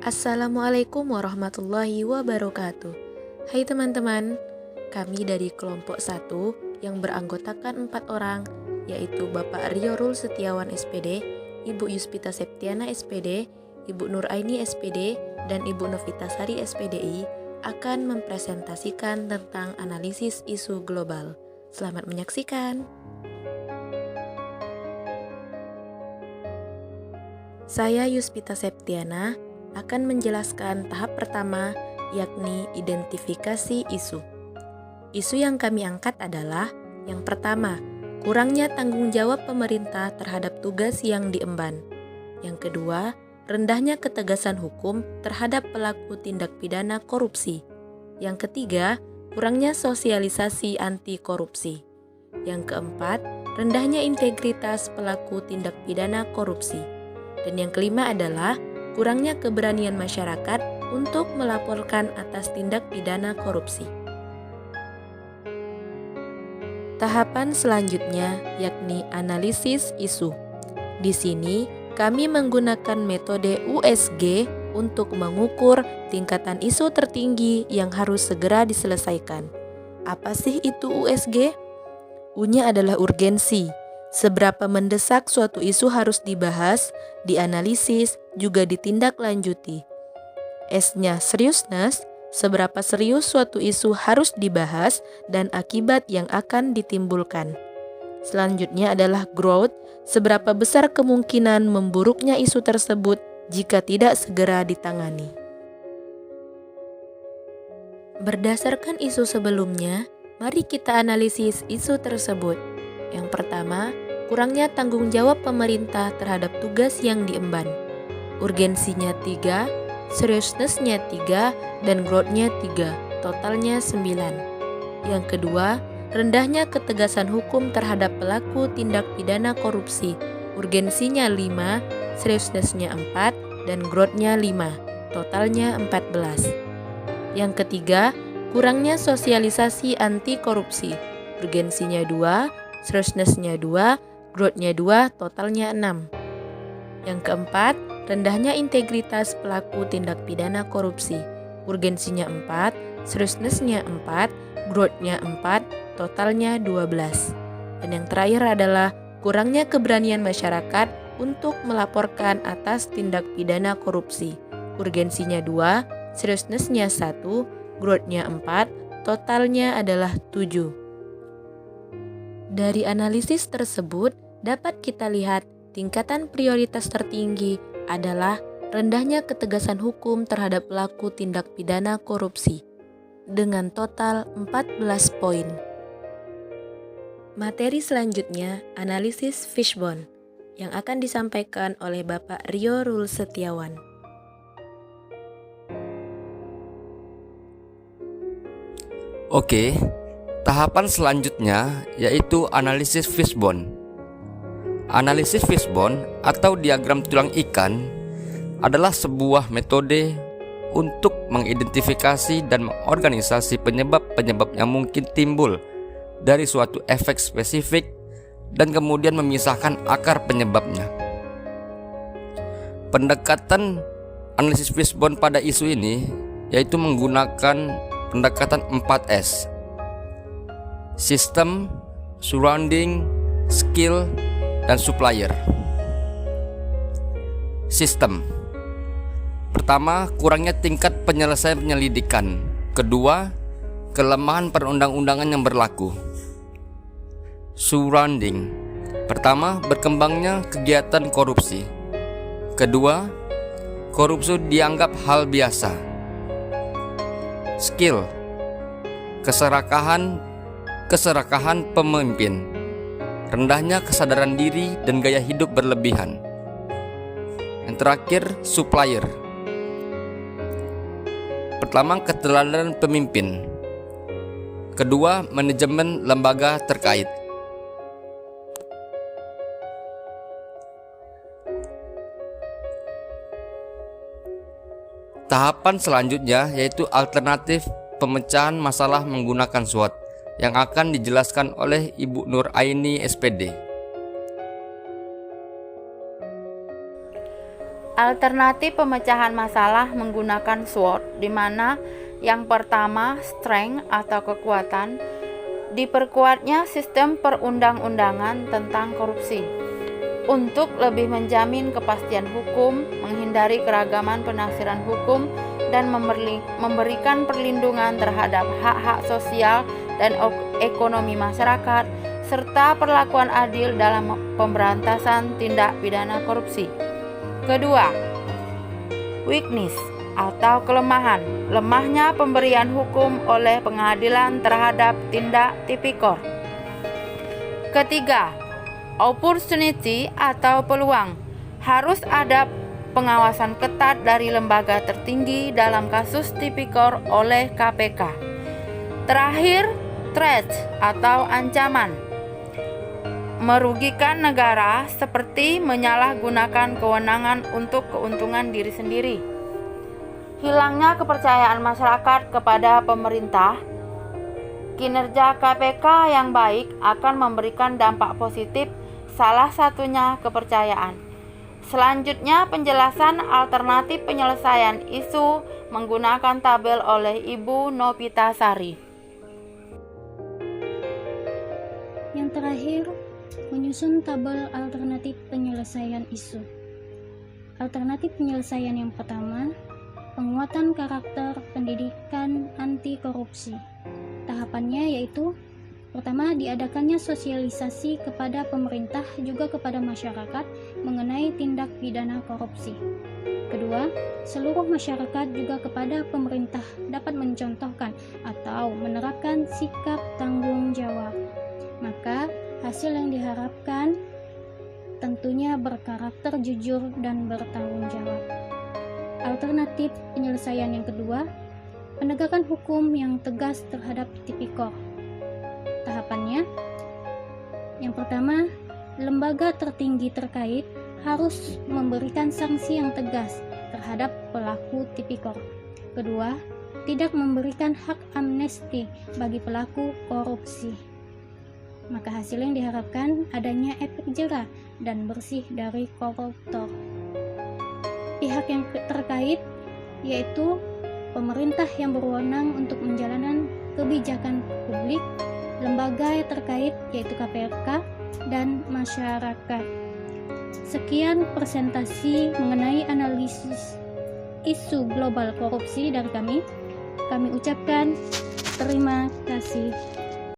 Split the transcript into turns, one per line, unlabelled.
Assalamualaikum warahmatullahi wabarakatuh. Hai teman-teman, kami dari kelompok 1 yang beranggotakan 4 orang, yaitu Bapak Rio Rul Setiawan SPD, Ibu Yuspita Septiana SPD, Ibu Nuraini SPD, dan Ibu Novitasari SPDI akan mempresentasikan tentang analisis isu global. Selamat menyaksikan. Saya Yuspita Septiana akan menjelaskan tahap pertama, yakni identifikasi isu. Isu yang kami angkat adalah yang pertama, kurangnya tanggung jawab pemerintah terhadap tugas yang diemban. Yang kedua, rendahnya ketegasan hukum terhadap pelaku tindak pidana korupsi. Yang ketiga, kurangnya sosialisasi anti korupsi. Yang keempat, rendahnya integritas pelaku tindak pidana korupsi. Dan yang kelima adalah kurangnya keberanian masyarakat untuk melaporkan atas tindak pidana korupsi. Tahapan selanjutnya yakni analisis isu. Di sini kami menggunakan metode USG untuk mengukur tingkatan isu tertinggi yang harus segera diselesaikan. Apa sih itu USG? U-nya adalah urgensi. Seberapa mendesak suatu isu harus dibahas, dianalisis, juga ditindaklanjuti. S-nya seriousness, seberapa serius suatu isu harus dibahas dan akibat yang akan ditimbulkan. Selanjutnya adalah growth, seberapa besar kemungkinan memburuknya isu tersebut jika tidak segera ditangani. Berdasarkan isu sebelumnya, mari kita analisis isu tersebut. Yang pertama, kurangnya tanggung jawab pemerintah terhadap tugas yang diemban. Urgensinya 3, seriousness-nya 3, dan growth-nya 3, totalnya 9. Yang kedua, rendahnya ketegasan hukum terhadap pelaku tindak pidana korupsi. Urgensinya 5, seriousness-nya 4, dan growth-nya 5, totalnya 14. Yang ketiga, kurangnya sosialisasi anti korupsi. Urgensinya 2, seriousness-nya 2, growth-nya 2, totalnya 6. Yang keempat, rendahnya integritas pelaku tindak pidana korupsi. Urgensinya 4, seriousness-nya 4, growth-nya 4, totalnya 12. Dan yang terakhir adalah kurangnya keberanian masyarakat untuk melaporkan atas tindak pidana korupsi. Urgensinya 2, seriousness-nya 1, growth-nya 4, totalnya adalah 7. Dari analisis tersebut, dapat kita lihat tingkatan prioritas tertinggi adalah rendahnya ketegasan hukum terhadap pelaku tindak pidana korupsi dengan total 14 poin. Materi selanjutnya, analisis fishbone yang akan disampaikan oleh Bapak Rio Rul Setiawan.
Oke. Tahapan selanjutnya yaitu analisis fishbone. Analisis fishbone atau diagram tulang ikan adalah sebuah metode untuk mengidentifikasi dan mengorganisasi penyebab-penyebab yang mungkin timbul dari suatu efek spesifik dan kemudian memisahkan akar penyebabnya. Pendekatan analisis fishbone pada isu ini yaitu menggunakan pendekatan 4S. Sistem, surrounding, skill, dan supplier. Sistem. Pertama, kurangnya tingkat penyelesaian penyelidikan. Kedua, kelemahan perundang-undangan yang berlaku. Surrounding. Pertama, berkembangnya kegiatan korupsi. Kedua, korupsi dianggap hal biasa. Skill. Keserakahan pemimpin, rendahnya kesadaran diri dan gaya hidup berlebihan. Yang terakhir, supplier. Pertama, keteladanan pemimpin. Kedua, manajemen lembaga terkait. Tahapan selanjutnya yaitu alternatif pemecahan masalah menggunakan SWOT yang akan dijelaskan oleh Ibu Nuraini SPD.
Alternatif pemecahan masalah menggunakan SWOT, di mana yang pertama strength atau kekuatan, diperkuatnya sistem perundang-undangan tentang korupsi untuk lebih menjamin kepastian hukum, menghindari keragaman penafsiran hukum, dan memberikan perlindungan terhadap hak-hak sosial dan ekonomi masyarakat, serta perlakuan adil dalam pemberantasan tindak pidana korupsi. Kedua, weakness atau kelemahan, lemahnya pemberian hukum oleh pengadilan terhadap tindak tipikor. Ketiga, opportunity atau peluang, harus ada pengawasan ketat dari lembaga tertinggi dalam kasus tipikor oleh KPK. Terakhir, threat atau ancaman, merugikan negara seperti menyalahgunakan kewenangan untuk keuntungan diri sendiri. Hilangnya kepercayaan masyarakat kepada pemerintah. Kinerja KPK yang baik akan memberikan dampak positif, salah satunya kepercayaan. Selanjutnya, penjelasan alternatif penyelesaian isu menggunakan tabel oleh Ibu Novitasari.
Yang terakhir, menyusun tabel alternatif penyelesaian isu. Alternatif penyelesaian yang pertama, penguatan karakter pendidikan anti korupsi. Tahapannya yaitu: pertama, diadakannya sosialisasi kepada pemerintah juga kepada masyarakat mengenai tindak pidana korupsi. Kedua, seluruh masyarakat juga kepada pemerintah dapat mencontohkan atau menerapkan sikap tanggung jawab. Maka hasil yang diharapkan tentunya berkarakter jujur dan bertanggung jawab. Alternatif penyelesaian yang kedua, penegakan hukum yang tegas terhadap tipikor. Tahapannya, yang pertama, lembaga tertinggi terkait harus memberikan sanksi yang tegas terhadap pelaku tipikor. Kedua, tidak memberikan hak amnesti bagi pelaku korupsi. Maka hasil yang diharapkan adanya efek jera dan bersih dari koruptor. Pihak yang terkait yaitu pemerintah yang berwenang untuk menjalankan kebijakan publik, lembaga yang terkait yaitu KPK, dan masyarakat. Sekian presentasi mengenai analisis isu global korupsi dari kami. Kami ucapkan terima kasih.